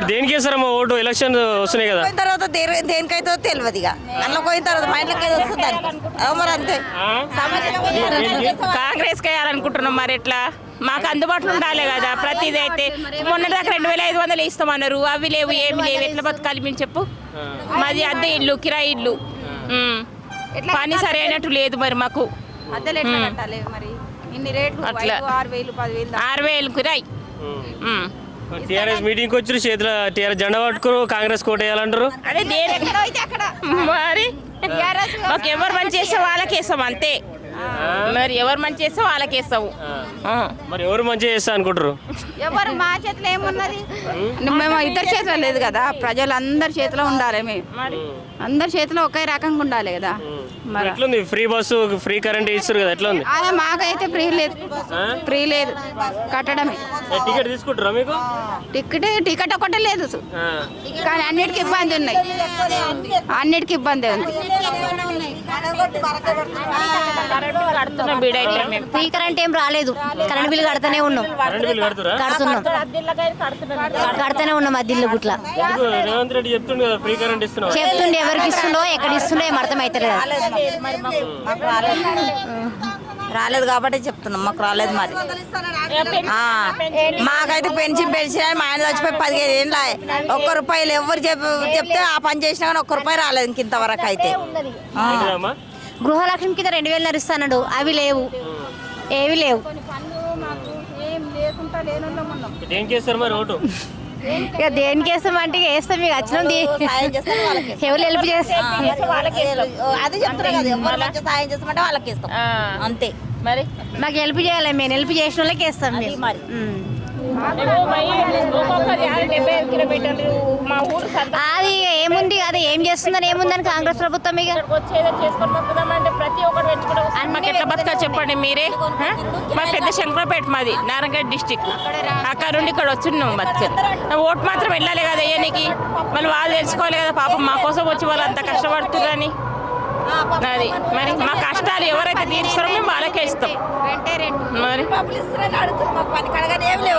దేనికి వేస్తారమ్మా vote? Election వస్తున్నాయి కదా. పోయిన తర్వాత దేనికైతే తెలియదు ఇక అందులో పోయిన తర్వాత మా ఇంట్లోకి ఏదో వస్తుంది మరి అంతే. కాంగ్రెస్ వేయాలనుకుంటున్నాం మరి ఎట్లా మాకు అందుబాటులో ఉండాలి కదా ప్రతిదీ. అయితే మొన్న దాకా 2500 ఇస్తామన్నారు, అవి లేవు ఏమి లేవు, ఎట్లా బతకాలి మేము చెప్పు? మాది అద్దె ఇల్లు, కిరాయి ఇల్లు, పని సరైనట్టు లేదు మరి మాకు. అట్లా 6000 కిరాయి. టీఆర్ఎస్ మీటింగ్కి వచ్చి చేతిలో టీఆర్ఎస్ జెండా పట్టుకురు, కాంగ్రెస్ కోట వేయాలంటారు. అదే మరి మాకు ఎవరు మంచి చేస్తే వాళ్ళకి వేస్తాం అంతే. మరి ఎవరు మంచి చేస్తే వాళ్ళకి వేస్తావు. మరి ఎవరు మంచిగా చేస్తా అనుకుంటారు? ఎవరు మా చేతిలో ఏమున్నది? మేము ఇద్దరు చేతిలో లేదు కదా, ప్రజలు అందరి చేతిలో ఉండాలి. మేము అందరి చేతిలో ఒకే రకంగా ఉండాలి కదా. మరి ఎట్లుంది? ఫ్రీ బస్సు, ఫ్రీ కరెంట్ ఇస్తారు కదా, ఎట్లా ఉంది? అదే మాకైతే ఫ్రీ లేదు, ఫ్రీ లేదు, కట్టడమే. టికెట్ తీసుకుంటారా మీకు? టికెట్ ఒకటే లేదు కానీ అన్నిటికీ ఇబ్బంది ఉన్నాయి, అన్నిటికీ ఇబ్బంది ఉంది. ఫ్రీ కరెంట్ ఏం రాలేదు, కరెంట్ బిల్లు కడతానే ఉన్నాం, కడతానే ఉన్నాం అద్దిల్లు గుట్ల. రేవంత్ రెడ్డి చెప్తుండే కదా ఫ్రీ కరెంట్ ఇస్తున్నాం, చెప్తుండే ఎవరికి ఇస్తుండో ఎక్కడ ఇస్తుండో ఏం అర్థం అవుతలేదు. రాలేదు కాబట్టి చెప్తున్నాం, మాకు రాలేదు. మరి మాకైతే పెన్షన్ మా ఆయన చచ్చిపోయి 15 ఏళ్ళు. ₹1 ఎవరు చెప్తే ఆ పని చేసినా కానీ ₹1 రాలేదు ఇంతవరకు అయితే. గృహలక్ష్మి కింద 2000 ఇస్తాడు, అవి లేవు, ఏవి లేవు. ఇక దేనికి వేస్తామంటే వేస్తాం, మీకు వచ్చిన ఎవరు హెల్ప్ చేస్తాం అది చెప్తారు కదా, ఎవరు సాయం చేస్తామంటే వాళ్ళకి ఇస్తాం అంతే. మరి మాకు హెల్ప్ చేయాలి, మేము హెల్ప్ చేసిన వాళ్ళకి వేస్తాం. మరి అది ఏముంది, అది ఏం చేస్తుందని ఏముందని కాంగ్రెస్ ప్రభుత్వం ఇక ప్రతి ఒక్కటి మాకు ఎట్లా బతకా చెప్పండి మీరే. మా పెద్ద శంకరపేట, మాది నారాయణగఢ్ డిస్టిక్. అక్కడ నుండి ఇక్కడ వచ్చిన్నాం బతుకు. ఓటు మాత్రం వెళ్ళాలి కదా అయ్యానికి, మళ్ళీ వాళ్ళు తెలుసుకోవాలి కదా పాపం మా కోసం వచ్చి వాళ్ళు అంత కష్టపడుతున్నారని. అది మరి మా కష్టాలు ఎవరైతే తీరుస్తారో మేము వాళ్ళకే ఇస్తాం. మరి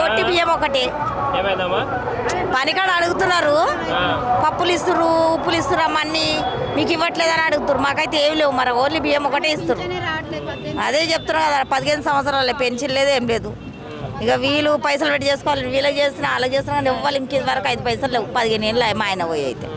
ఒట్టి బియ్యం ఒకటి పనికాడ అడుగుతున్నారు, పప్పులు ఇస్తున్నారు, ఉప్పులు ఇస్తున్నారు, అన్నీ మీకు ఇవ్వట్లేదని అడుగుతారు. మాకైతే ఏమి లేవు, మరి ఓన్లీ బియ్యం ఒకటే ఇస్తారు. అదే చెప్తున్నారు కదా, 15 సంవత్సరాలు పెన్షన్ లేదు, ఏం లేదు. ఇక వీళ్ళు పైసలు పెట్టి చేసుకోవాలి, వీళ్ళకి చేస్తున్నా అలా చేస్తున్నా కానీ ఇవ్వాలి. ఇంక వరకు 5 పైసలు లేవు, 15 ఏళ్ళు మా ఆయన పోయి అయితే.